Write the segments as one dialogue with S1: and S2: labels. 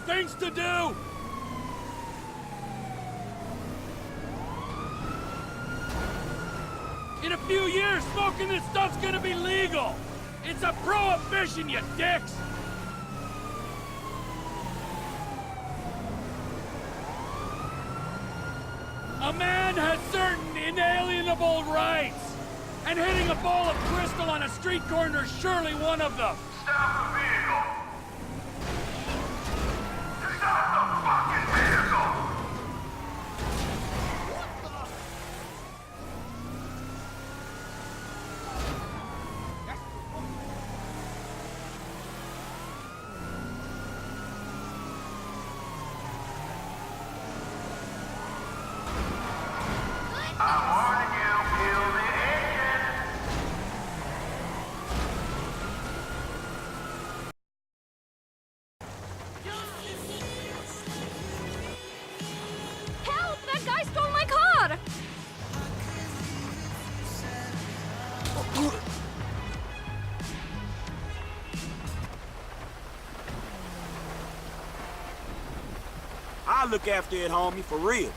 S1: things to do! In a few years, smoking this stuff's gonna be legal! It's a prohibition, you dicks! A man has certain inalienable rights! And hitting a ball of crystal on a street corner is surely one of them!
S2: Stop the vehicle! Stop the fucking vehicle! I'm warning you, kill the engine!
S3: Help! That guy stole my car!
S4: I'll look after it, homie, for real.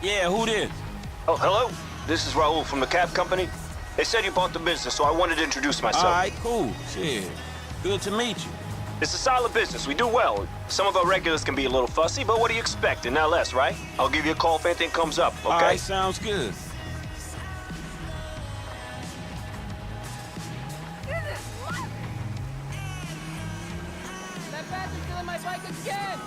S5: Yeah, who this?
S6: Oh, hello? This is Raul from the cab company. They said you bought the business, so I wanted to introduce myself.
S5: All right, cool. Shit. Good to meet you.
S6: It's a solid business. We do well. Some of our regulars can be a little fussy, but what do you expect? And not less, right? I'll give you a call if anything comes up, okay?
S5: All right, sounds good.
S3: That bastard's stealing my bike again!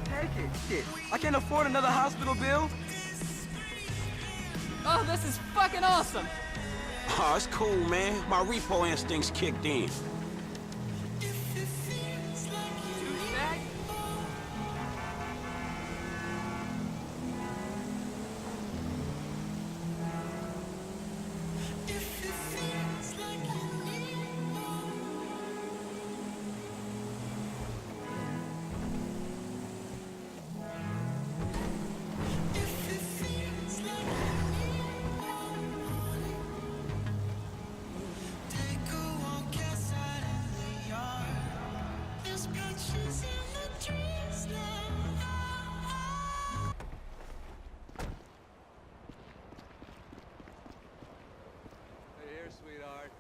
S7: Take it, shit. I can't afford another hospital bill.
S3: Oh, this is fucking awesome!
S5: Oh, it's cool, man. My repo instincts kicked in.
S3: Douchebag?
S7: Here, sweetheart.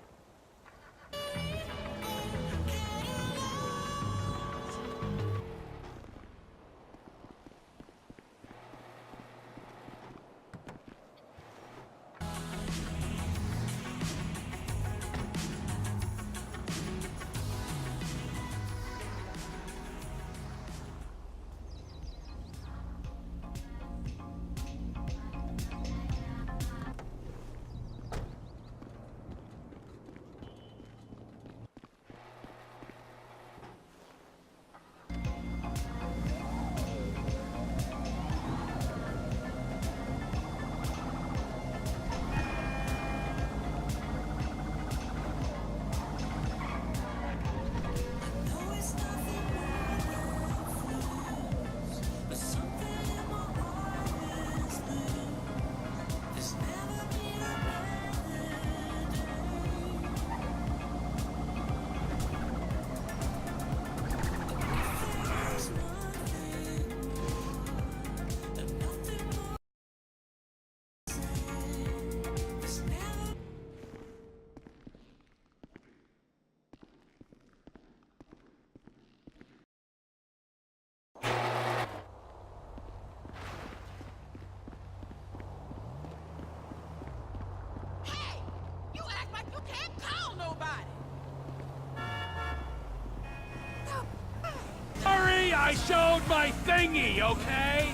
S1: I showed my thingy, okay?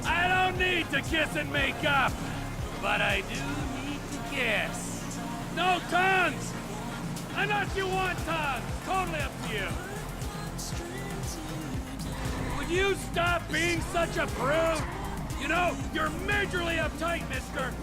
S1: I don't need to kiss and make up, but I do need to kiss. No tongues! Unless you want tongues, totally up to you. Would you stop being such a prude? You know, you're majorly uptight, mister.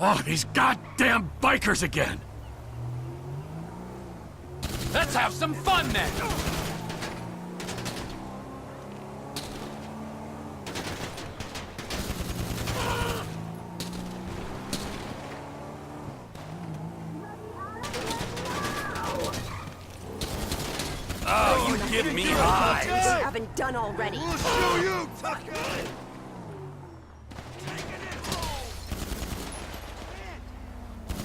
S1: Oh, these goddamn bikers again! Let's have some fun then! Oh, you give me highs!
S8: You haven't done already.
S2: We'll show you, Tucker!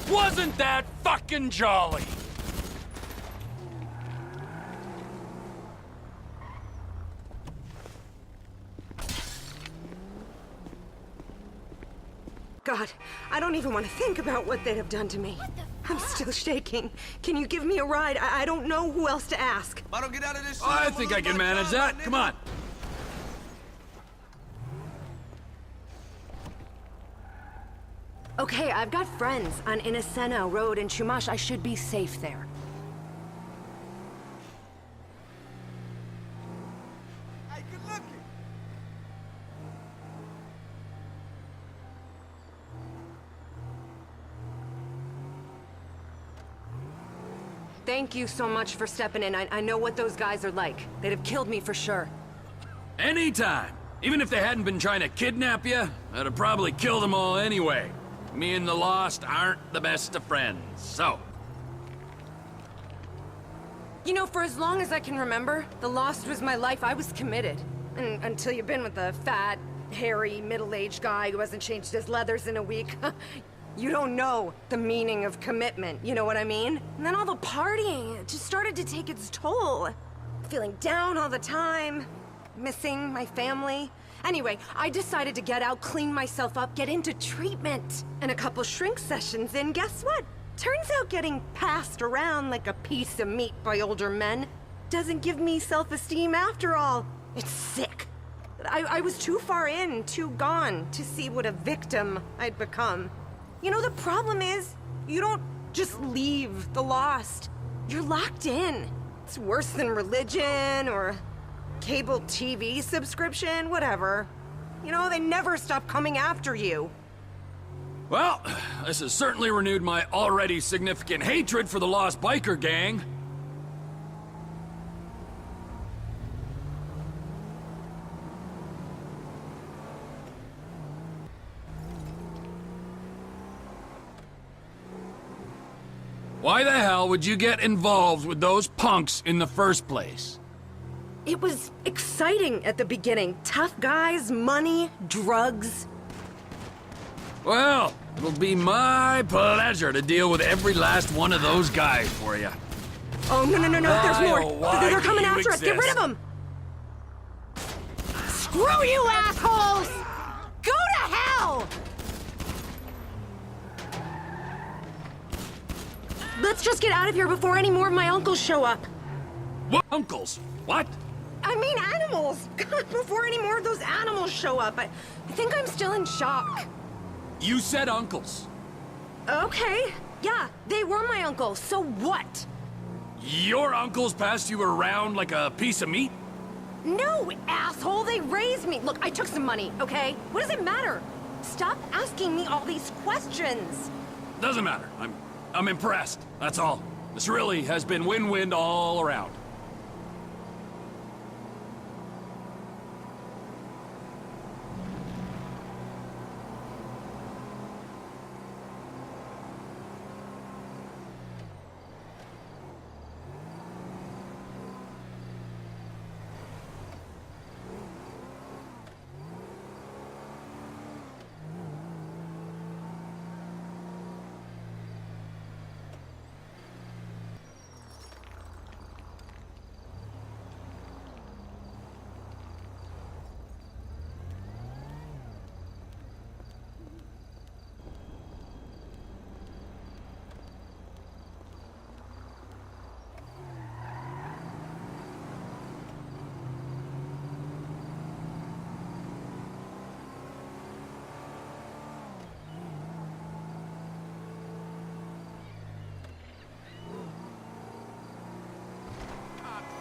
S1: Wasn't that fucking jolly?
S8: God, I don't even want to think about what they'd have done to me. I'm still shaking. Can you give me a ride? I don't know who else to ask.
S2: I don't get out of this.
S1: I think I can manage that. Come on.
S8: Okay, I've got friends on Inacena Road in Chumash. I should be safe there.
S2: Hey, good looking.
S8: Thank you so much for stepping in. I know what those guys are like. They'd have killed me for sure.
S1: Anytime. Even if they hadn't been trying to kidnap you, I'd have probably killed them all anyway. Me and the Lost aren't the best of friends, so...
S8: You know, for as long as I can remember, the Lost was my life. I was committed. And until you've been with a fat, hairy, middle-aged guy who hasn't changed his leathers in a week, you don't know the meaning of commitment, you know what I mean? And then all the partying, it just started to take its toll. Feeling down all the time, missing my family. Anyway, I decided to get out, clean myself up, get into treatment. And a couple shrink sessions in, guess what? Turns out getting passed around like a piece of meat by older men doesn't give me self-esteem after all. It's sick. I was too far in, too gone, to see what a victim I'd become. You know, the problem is, you don't just leave the Lost. You're locked in. It's worse than religion or cable TV subscription, whatever. You know, they never stop coming after you.
S1: Well, this has certainly renewed my already significant hatred for the Lost Biker Gang. Why the hell would you get involved with those punks in the first place?
S8: It was exciting at the beginning. Tough guys, money, drugs.
S1: Well, it'll be my pleasure to deal with every last one of those guys for you.
S8: Oh, no, there's more.
S1: Why
S8: They're coming
S1: do you
S8: after us. Get rid of
S1: exist?
S8: them. Screw you, assholes! Go to hell! Let's just get out of here before any more of my uncles show up.
S1: What? Uncles? What?
S8: I mean animals! Before any more of those animals show up. I think I'm still in shock.
S1: You said uncles.
S8: Okay, Yeah, they were my uncle, so what?
S1: Your uncles passed you around like a piece of meat?
S8: No, asshole, they raised me. Look, I took some money, okay? What does it matter? Stop asking me all these questions.
S1: Doesn't matter. I'm impressed. That's all. This really has been win-win all around.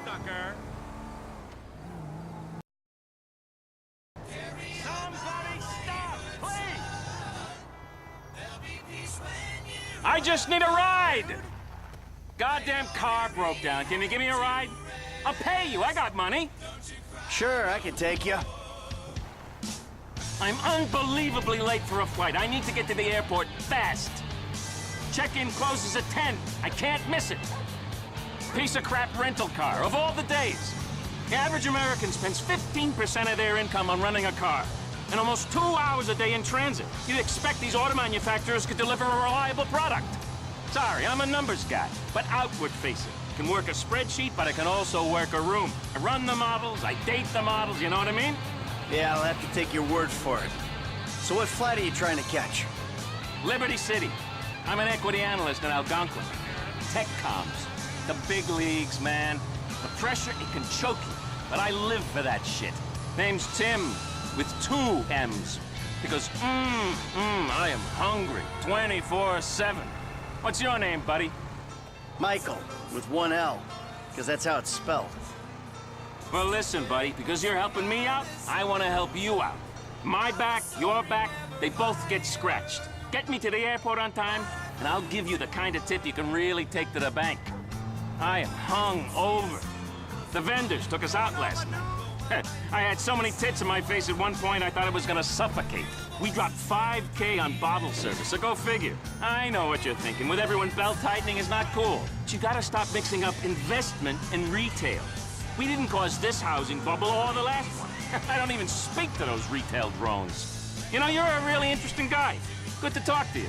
S2: Sucker. Somebody stop, please!
S1: I just need a ride! Goddamn car broke down. Can you give me a ride? I'll pay you. I got money.
S9: Sure, I can take you.
S1: I'm unbelievably late for a flight. I need to get to the airport fast. Check-in closes at 10. I can't miss it. Piece of crap rental car, of all the days. The average American spends 15% of their income on renting a car, and almost 2 hours a day in transit. You'd expect these auto manufacturers could deliver a reliable product. Sorry, I'm a numbers guy, but outward-facing. Can work a spreadsheet, but I can also work a room. I run the models, I date the models, you know what I mean?
S9: Yeah, I'll have to take your word for it. So what flight are you trying to catch?
S1: Liberty City. I'm an equity analyst in Algonquin. Tech comms. The big leagues, man. The pressure, it can choke you. But I live for that shit. Name's Tim, with 2 M's. Because, I am hungry, 24/7. What's your name, buddy?
S9: Michael, with 1 L, because that's how it's spelled.
S1: Well, listen, buddy, because you're helping me out, I want to help you out. My back, your back, they both get scratched. Get me to the airport on time, and I'll give you the kind of tip you can really take to the bank. I am hung over. The vendors took us out last night. I had so many tits in my face at one point I thought I was gonna suffocate. We dropped $5K on bottle service, so go figure. I know what you're thinking. With everyone belt-tightening is not cool. But you gotta stop mixing up investment and retail. We didn't cause this housing bubble or the last one. I don't even speak to those retail drones. You know, you're a really interesting guy. Good to talk to you.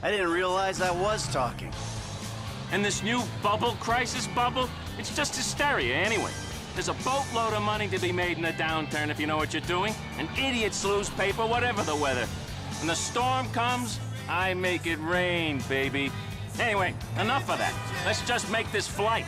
S9: I didn't realize I was talking.
S1: And this new crisis bubble, it's just hysteria anyway. There's a boatload of money to be made in a downturn if you know what you're doing. And idiots lose paper, whatever the weather. When the storm comes, I make it rain, baby. Anyway, enough of that. Let's just make this flight.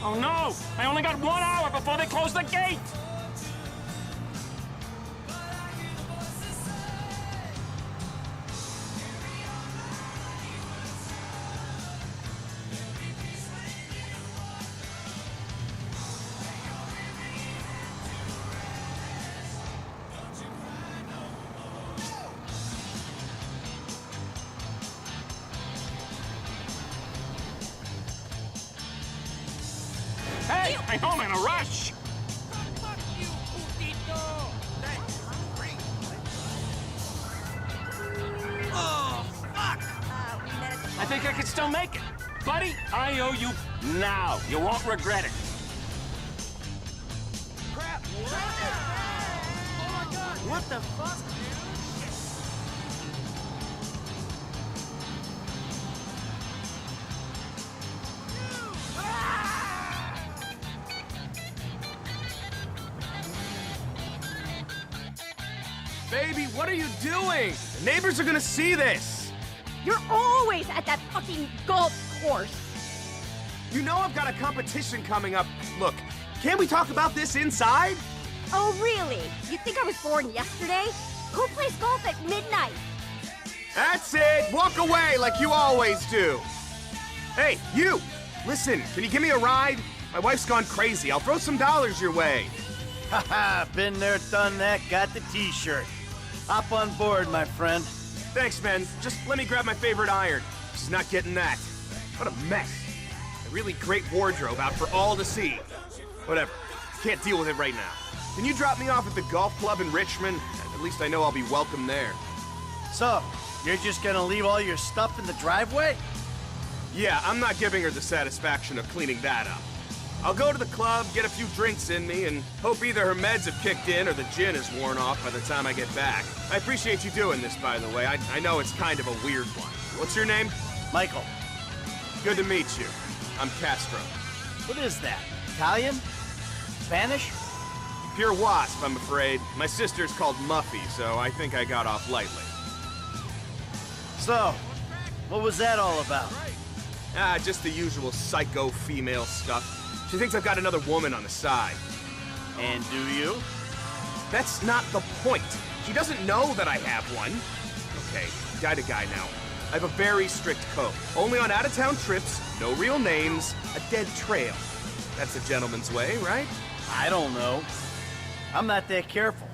S1: Oh no! I only got 1 hour before they close the gate! Hey, I know I'm in a rush! I think I can still make it. Buddy, I owe you now. You won't regret it.
S2: Crap! Oh my god! What the fuck?
S7: Baby, what are you doing? The neighbors are gonna see this.
S10: You're always at that fucking golf course.
S11: You know I've got a competition coming up. Look, can't we talk about this inside?
S10: Oh, really? You think I was born yesterday? Who plays golf at midnight?
S11: That's it! Walk away like you always do! Hey, you! Listen, can you give me a ride? My wife's gone crazy. I'll throw some dollars your way.
S9: Haha, been there, done that, got the t-shirt. Hop on board, my friend.
S11: Thanks, man. Just let me grab my favorite iron. She's not getting that. What a mess. A really great wardrobe out for all to see. Whatever. Can't deal with it right now. Can you drop me off at the golf club in Richmond? At least I know I'll be welcome there.
S9: So, you're just gonna leave all your stuff in the driveway?
S11: Yeah, I'm not giving her the satisfaction of cleaning that up. I'll go to the club, get a few drinks in me, and hope either her meds have kicked in or the gin is worn off by the time I get back. I appreciate you doing this, by the way. I know it's kind of a weird one. What's your name?
S9: Michael.
S11: Good to meet you. I'm Castro.
S9: What is that? Italian? Spanish?
S11: Pure wasp, I'm afraid. My sister's called Muffy, so I think I got off lightly.
S9: So, what was that all about?
S11: Ah, just the usual psycho female stuff. She thinks I've got another woman on the side.
S9: And do you?
S11: That's not the point. She doesn't know that I have one. Okay, guy to guy now. I have a very strict code. Only on out-of-town trips, no real names, a dead trail. That's a gentleman's way, right?
S9: I don't know. I'm not that careful.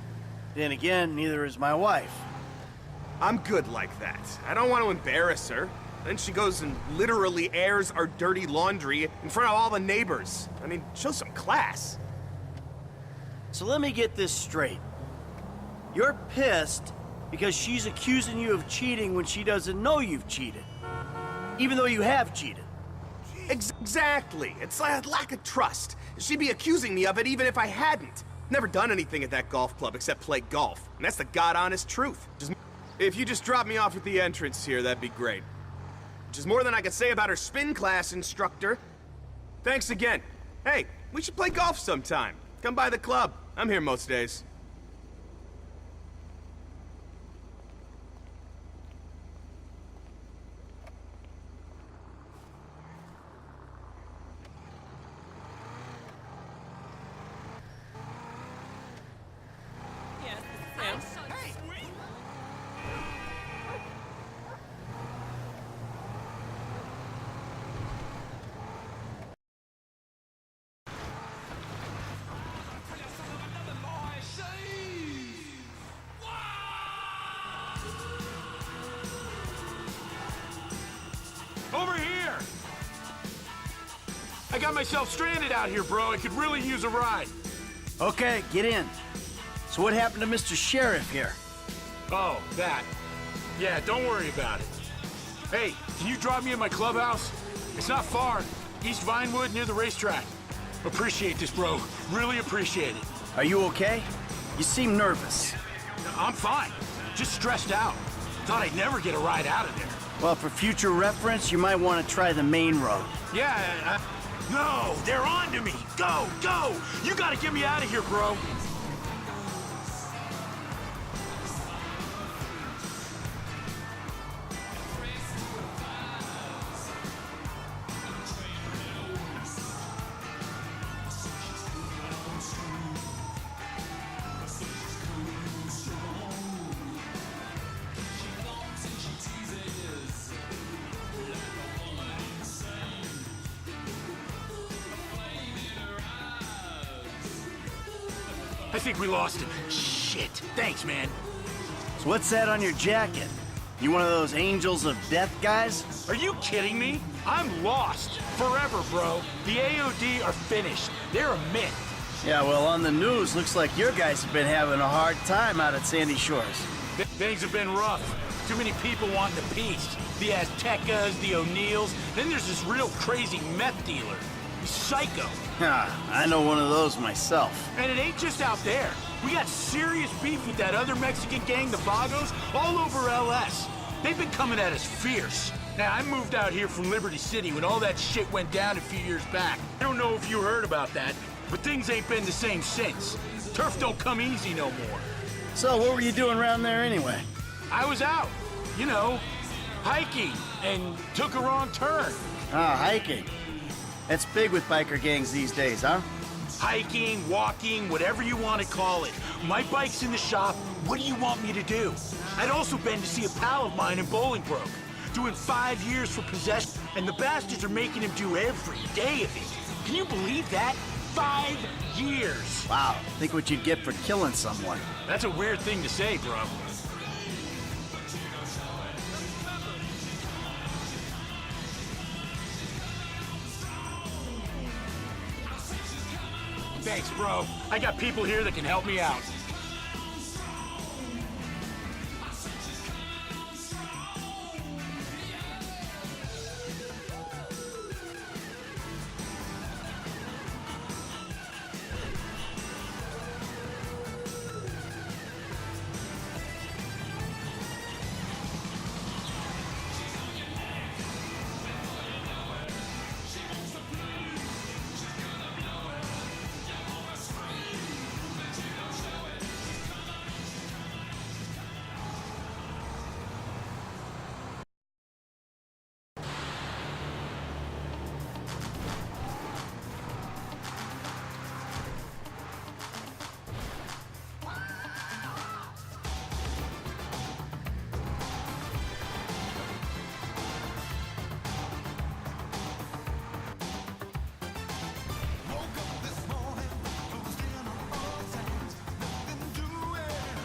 S9: Then again, neither is my wife.
S11: I'm good like that. I don't want to embarrass her. Then she goes and literally airs our dirty laundry in front of all the neighbors. I mean, show some class.
S9: So let me get this straight. You're pissed because she's accusing you of cheating when she doesn't know you've cheated. Even though you have cheated.
S11: Exactly. It's a lack of trust. She'd be accusing me of it even if I hadn't. Never done anything at that golf club except play golf. And that's the God-honest truth. If you just drop me off at the entrance here, that'd be great. Which is more than I could say about her spin class instructor. Thanks again. Hey, we should play golf sometime. Come by the club. I'm here most days.
S12: Over here! I got myself stranded out here, bro. I could really use a ride.
S9: Okay, get in. So what happened to Mr. Sheriff here?
S12: Oh, that. Yeah, don't worry about it. Hey, can you drop me in my clubhouse? It's not far. East Vinewood, near the racetrack. Appreciate this, bro. Really appreciate it.
S9: Are you okay? You seem nervous.
S12: I'm fine. Just stressed out. Thought I'd never get a ride out of there.
S9: Well, for future reference, you might want to try the main road.
S12: Yeah, no, they're on to me. Go, go! You gotta get me out of here, bro. I think we lost him. Shit. Thanks, man.
S9: So what's that on your jacket? You one of those angels of death guys?
S12: Are you kidding me? I'm lost. Forever, bro. The AOD are finished. They're a myth.
S9: Yeah, well, on the news, looks like your guys have been having a hard time out at Sandy Shores.
S12: Things have been rough. Too many people wanting the piece. The Aztecas, the O'Neills. Then there's this real crazy meth dealer. He's psycho.
S9: I know one of those myself.
S12: And it ain't just out there. We got serious beef with that other Mexican gang, the Vagos, all over LS. They've been coming at us fierce. Now, I moved out here from Liberty City when all that shit went down a few years back. I don't know if you heard about that, but things ain't been the same since. Turf don't come easy no more.
S9: So, what were you doing around there anyway?
S12: I was out. You know, hiking and took a wrong turn.
S9: Ah, hiking. That's big with biker gangs these days, huh?
S12: Hiking, walking, whatever you want to call it. My bike's in the shop. What do you want me to do? I'd also been to see a pal of mine in Bolingbroke, doing 5 years for possession, and the bastards are making him do every day of it. Can you believe that? 5 years!
S9: Wow, think what you'd get for killing someone.
S12: That's a weird thing to say, bro. Thanks, bro. I got people here that can help me out.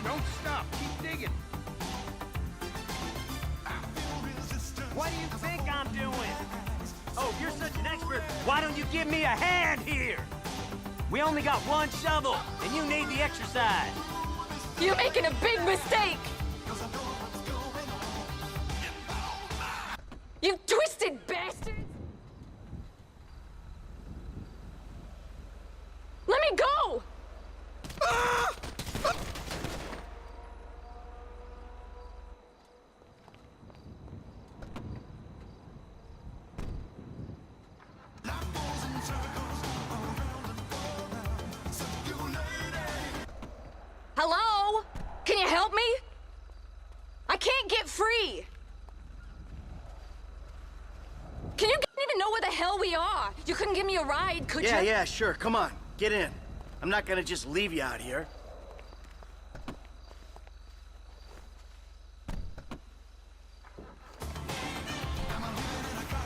S7: Don't stop. Keep digging.
S13: What do you think I'm doing? Oh, if you're such an expert, why don't you give me a hand here? We only got one shovel, and you need the exercise.
S3: You're making a big mistake! You twisted bastard! Let me go! Hello? Can you help me? I can't get free! Can you even know where the hell we are? You couldn't give me a ride, could you?
S9: Yeah, sure. Come on, get in. I'm not gonna just leave you out here.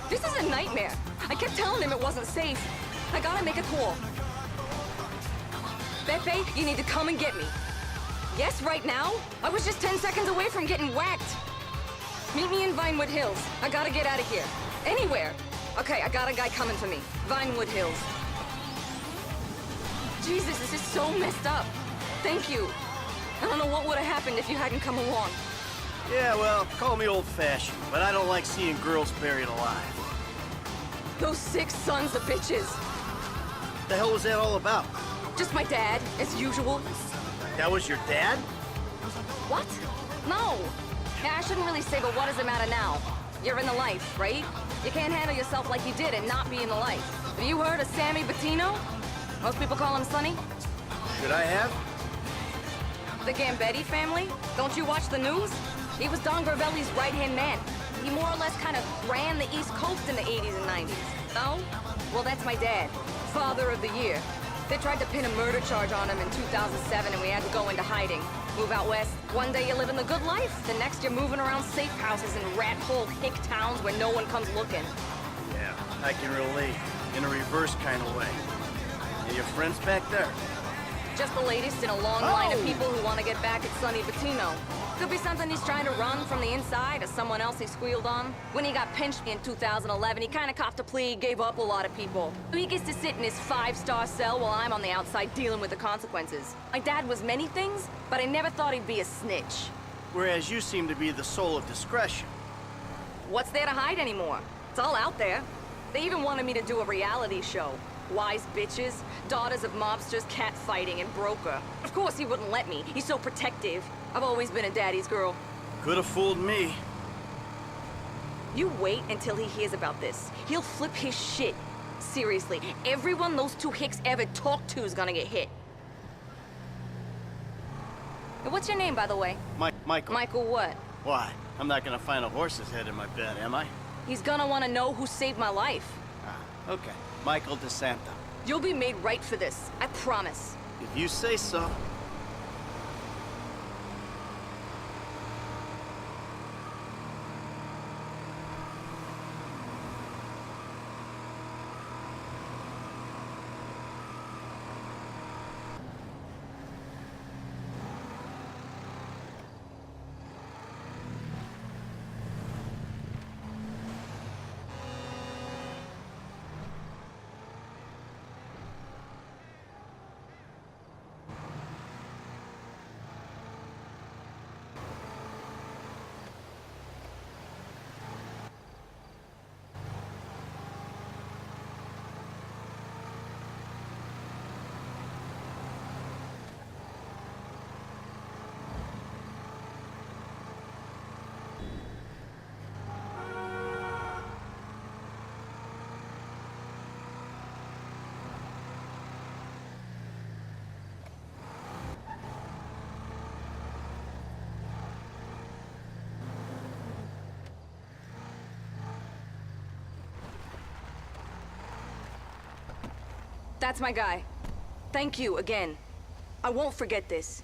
S3: This is a nightmare. I kept telling him it wasn't safe. I gotta make a call. Pepe, you need to come and get me. Yes, right now? I was just 10 seconds away from getting whacked. Meet me in Vinewood Hills. I gotta get out of here. Anywhere. Okay, I got a guy coming for me. Vinewood Hills. Jesus, this is so messed up. Thank you. I don't know what would have happened if you hadn't come along.
S9: Yeah, well, call me old-fashioned, but I don't like seeing girls buried alive.
S3: Those 6 sons of bitches.
S9: What the hell was that all about?
S3: Just my dad, as usual.
S9: That was your dad?
S3: What? No. Yeah, I shouldn't really say, but what does it matter now? You're in the life, right? You can't handle yourself like you did and not be in the life. Have you heard of Sammy Bettino? Most people call him Sonny.
S9: Should I have?
S3: The Gambetti family? Don't you watch the news? He was Don Gravelli's right-hand man. He more or less kind of ran the East Coast in the 80s and 90s. No? Well, that's my dad. Father of the Year. They tried to pin a murder charge on him in 2007 and we had to go into hiding. Move out west. One day you're living the good life, the next you're moving around safe houses in rat-hole hick towns where no one comes looking.
S9: Yeah, I can relate. In a reverse kind of way. And your friends back there?
S3: Just the latest in a long line of people who want to get back at Sonny Bettino. Could be something he's trying to run from the inside or someone else he squealed on. When he got pinched in 2011, he kind of copped a plea, gave up a lot of people. He gets to sit in his 5-star cell while I'm on the outside dealing with the consequences. My dad was many things, but I never thought he'd be a snitch.
S9: Whereas you seem to be the soul of discretion.
S3: What's there to hide anymore? It's all out there. They even wanted me to do a reality show. Wise bitches, daughters of mobsters, catfighting, and broker. Of course he wouldn't let me. He's so protective. I've always been a daddy's girl.
S9: Could have fooled me.
S3: You wait until he hears about this. He'll flip his shit. Seriously, everyone those 2 hicks ever talked to is gonna get hit. What's your name, by the way?
S9: Michael.
S3: Michael what?
S9: Why? I'm not gonna find a horse's head in my bed, am I?
S3: He's gonna want to know who saved my life.
S9: Ah, okay. Michael DeSanto.
S3: You'll be made right for this. I promise.
S9: If you say so.
S3: That's my guy. Thank you again. I won't forget this.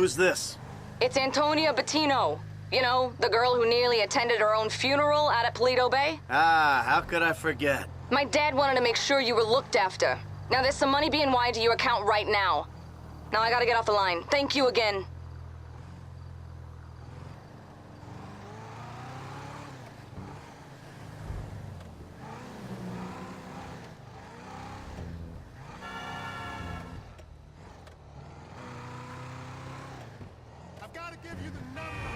S9: Who's this?
S3: It's Antonia Bettino. You know, the girl who nearly attended her own funeral out at Paleto Bay?
S9: Ah, how could I forget?
S3: My dad wanted to make sure you were looked after. Now there's some money being wired to your account right now. Now I gotta get off the line. Thank you again.
S2: I've got to give you the number.